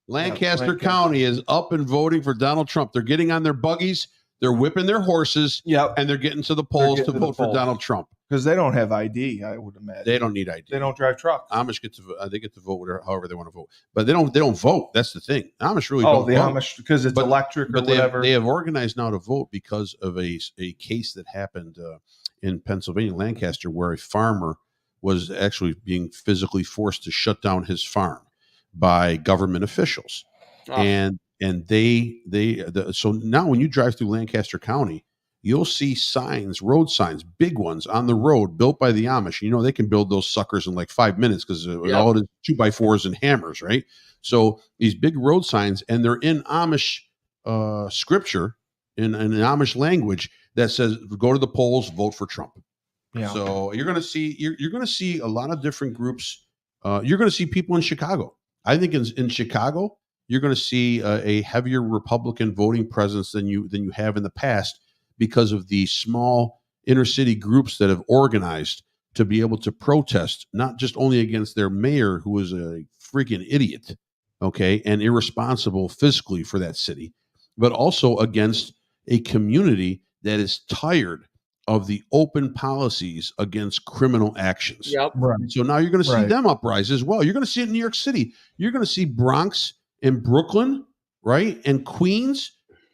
Lancaster County is up and voting for Donald Trump. They're getting on their buggies, they're whipping their horses, and they're getting to the polls to vote for Donald Trump. Because they don't have ID, I would imagine. They don't need ID. They don't drive trucks. Amish get to they get to vote however they want to vote, but they don't vote. That's the thing. Amish really don't vote. Amish, because it's electric or whatever. They have organized now to vote because of a case that happened in Pennsylvania, Lancaster, where a farmer was actually being physically forced to shut down his farm by government officials, and so now when you drive through Lancaster County, you'll see signs, road signs, big ones on the road built by the Amish. You know, they can build those suckers in like 5 minutes because all it is 2x4s and hammers, right? So these big road signs, and they're in Amish scripture, in Amish language that says, go to the polls, vote for Trump. Yeah. So you're going to see a lot of different groups. You're going to see people in Chicago. I think in Chicago, you're going to see a heavier Republican voting presence than you have in the past, because of the small inner city groups that have organized to be able to protest, not just only against their mayor, who is a freaking idiot, okay, and irresponsible fiscally for that city, but also against a community that is tired of the open policies against criminal actions. Yep. Right. So now you're going to see them uprise as well. You're going to see it in New York City. You're going to see Bronx and Brooklyn, right, and Queens.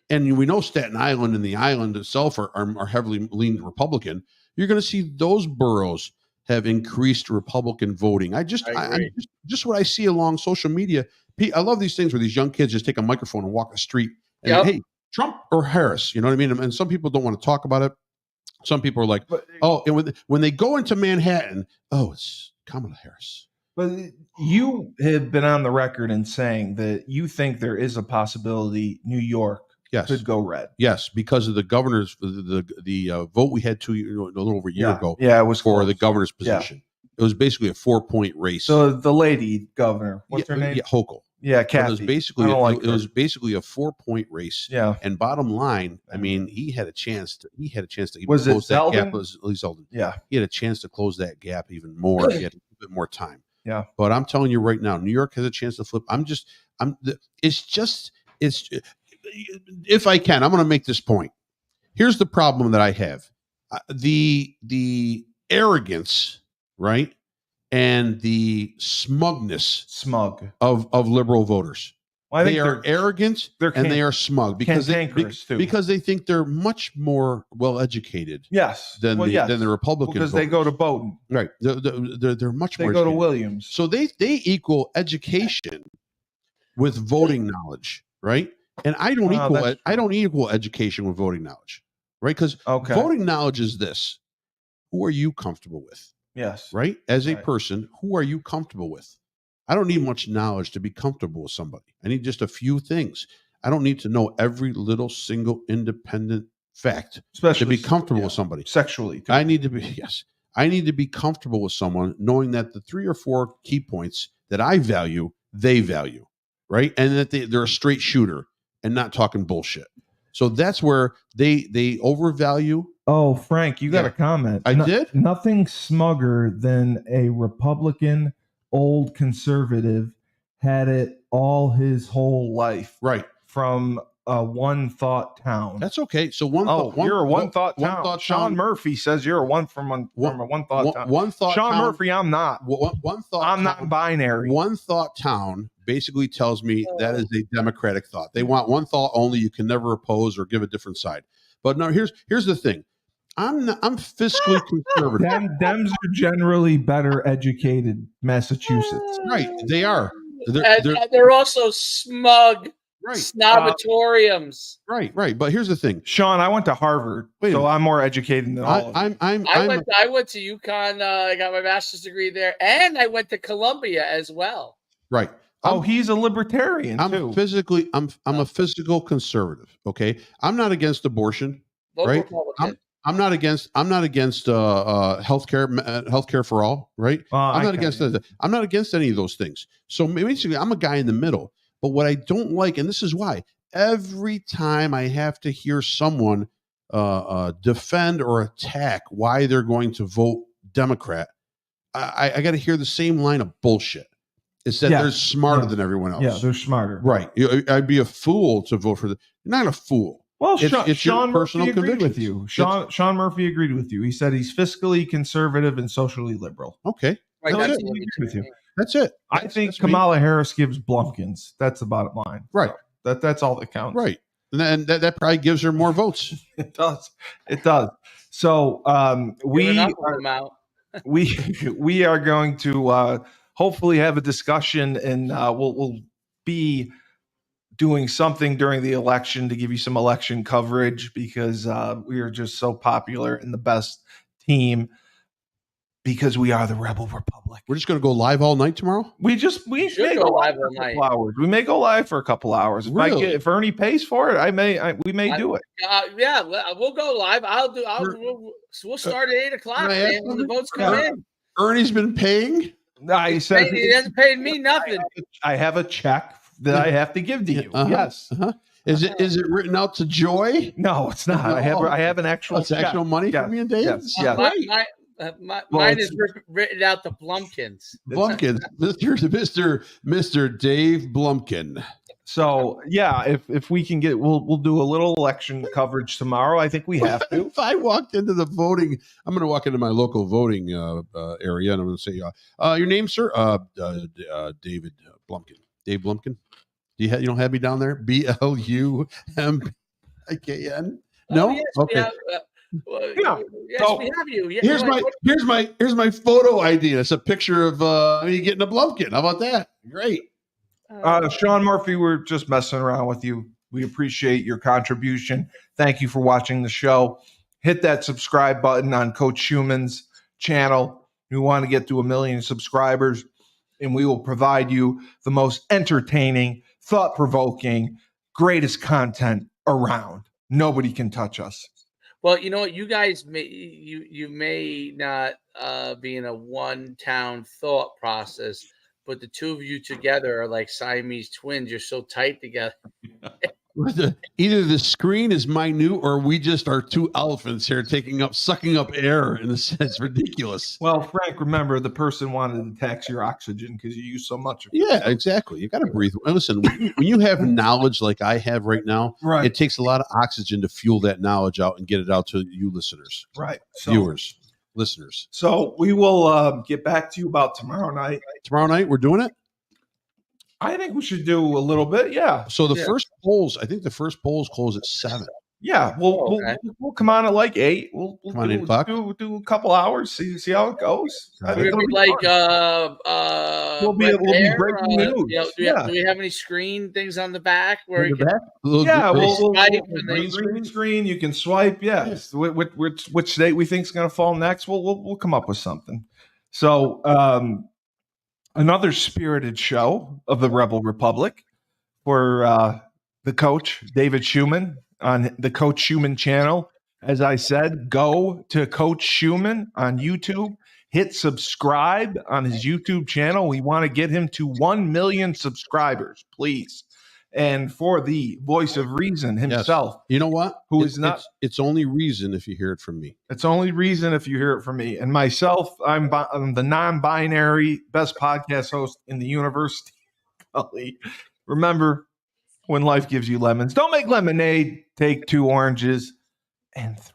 And we know Staten Island and the island itself are heavily leaned Republican. You're going to see those boroughs have increased Republican voting. Just what I see along social media. I love these things where these young kids just take a microphone and walk the street and hey, Trump or Harris, you know what I mean? And some people don't want to talk about it. Some people are like, and when they go into Manhattan, it's Kamala Harris. But you have been on the record in saying that you think there is a possibility New York could go red. Yes, because of the governor's the vote we had a little over a year ago. Yeah, it was for close. The governor's position. Yeah. It was basically a 4-point race. So the lady governor, what's her name? Yeah, Hochul. Yeah, Kathy. It was basically a 4-point race. Yeah. And bottom line, I mean, he had a chance to was close it that Zeldin? gap. Lee Zeldin. Yeah. He had a chance to close that gap even more. He had a little bit more time. Yeah. But I'm telling you right now, New York has a chance to flip. If I can, I'm going to make this point. Here's the problem that I have. The arrogance, right? And the smugness of liberal voters. Well, I think they are arrogant and they are smug because they think they're much more well educated. Yes, than the Republicans because they go to Bowdoin. Right, they're much more. They go to Williams, so they equal education with voting knowledge, right? And I don't equal education with voting knowledge, right? Because voting knowledge is this: who are you comfortable with? Yes, right. As a person, who are you comfortable with? I don't need much knowledge to be comfortable with somebody. I need just a few things. I don't need to know every little single independent fact to be comfortable with somebody. Sexually, too. I need to be comfortable with someone knowing that the 3 or 4 key points that I value, they value, right? And that they're a straight shooter and not talking bullshit. So that's where they overvalue. Oh, Frank, you got a comment. I did? Nothing smugger than a Republican old conservative had it all his whole life. Right. From a one thought town. That's okay. So you're a one thought town. Sean Murphy says you're a one from a one thought town. One thought Sean town, Murphy, I'm not. One thought. I'm not binary. One thought town basically tells me that is a democratic thought. They want one thought only. You can never oppose or give a different side. But no, here's the thing. I'm fiscally conservative. Dems are generally better educated Massachusetts. Right. They are. They're also smug. Right. Snobatoriums. Right. But here's the thing. Sean, I went to Harvard, so I'm more educated than all of them. I went to UConn. I got my master's degree there, and I went to Columbia as well. Right. He's a libertarian too. I'm a physical conservative. Okay. I'm not against abortion. Right. I'm not against healthcare for all. Right. I'm not against that. I'm not against any of those things. So basically, I'm a guy in the middle. But what I don't like, and this is why, every time I have to hear someone defend or attack why they're going to vote Democrat, I got to hear the same line of bullshit. It's that they're smarter than everyone else. Yeah, they're smarter. Right. I'd be a fool to vote for the. You're not a fool. Well, It's Sean your Murphy personal agreed with convictions. you. Sean Murphy agreed with you. He said he's fiscally conservative and socially liberal. Okay. Right, That's that's it. what we With you. do. That's it. I think That's me. Kamala Harris gives Blumpkins. That's the bottom line. Right. So that's all that counts. Right. And then that probably gives her more votes. It does. It does. So Giving up on them out. we are going to hopefully have a discussion, and we'll be doing something during the election to give you some election coverage, because we are just so popular and the best team because we are the Rebel Republic. We're just going to go live all night tomorrow. We should may go go live for all a night. couple hours. We may go live for a couple hours. Really? If Ernie pays for it, we may do it. Yeah, we'll go live. We'll start at 8 o'clock, Can I ask man, when the something? votes come in. Ernie's been paying. No, he said He hasn't paid me nothing. I have a check that I have to give to you. Uh-huh. Yes. Uh-huh. Is it written out to Joy? No, it's not. I have an actual That's check. actual money Yes. for me and Dave. Yes. Yes. Mine is written out to Blumpkins. Blumpkin, Mr. Dave Blumpkin. So yeah, if we can get, we'll do a little election coverage tomorrow. I think we have to. If I walked into the voting, I'm going to walk into my local voting area, and I'm going to say, "Your name, sir? David Blumpkin. Dave Blumpkin. You don't have me down there? BLUMPIKN? No. Oh, yes, Okay. We have you. Yeah, Here's my photo ID. It's a picture of me getting a Blumpkin. How about that? Great. Sean Murphy, we're just messing around with you. We appreciate your contribution. Thank you for watching the show. Hit that subscribe button on Coach Schuman's channel. We want to get to 1 million subscribers, and we will provide you the most entertaining, thought-provoking, greatest content around. Nobody can touch us. Well, you know what? You guys may not be in a one-town thought process, but the two of you together are like Siamese twins. You're so tight together. Either the screen is minute, or we just are two elephants here sucking up air. In a sense, it's ridiculous. Well, Frank, remember, the person wanted to tax your oxygen because you use so much of it. Yeah, exactly. You got to breathe. Listen, when you have knowledge like I have right now, Right. it takes a lot of oxygen to fuel that knowledge out and get it out to you listeners, Right. viewers, listeners. So we will get back to you about tomorrow night. Tomorrow night, we're doing it. I think we should do a little bit. Yeah. So the first polls, I think the first polls close at 7. Yeah. We'll come on at like 8. We'll Come on, 8 o'clock. do a couple hours. See how it goes. I think We'll it'll be be like fun. We'll be breaking news. Do we have any screen things on the back where you can? We'll swipe and green screen. You can swipe. Yes. Which state we think is going to fall next? We'll come up with something. So another spirited show of the Rebel Republic for the coach, David Schuman, on the Coach Schuman channel. As I said, go to Coach Schuman on YouTube. Hit subscribe on his YouTube channel. We want to get him to 1 million subscribers, please. And for the voice of reason himself. Yes. You know what? It's only reason if you hear it from me. It's only reason if you hear it from me. And myself, I'm the non-binary best podcast host in the university. Cully. Remember, when life gives you lemons, don't make lemonade. Take 2 oranges and 3.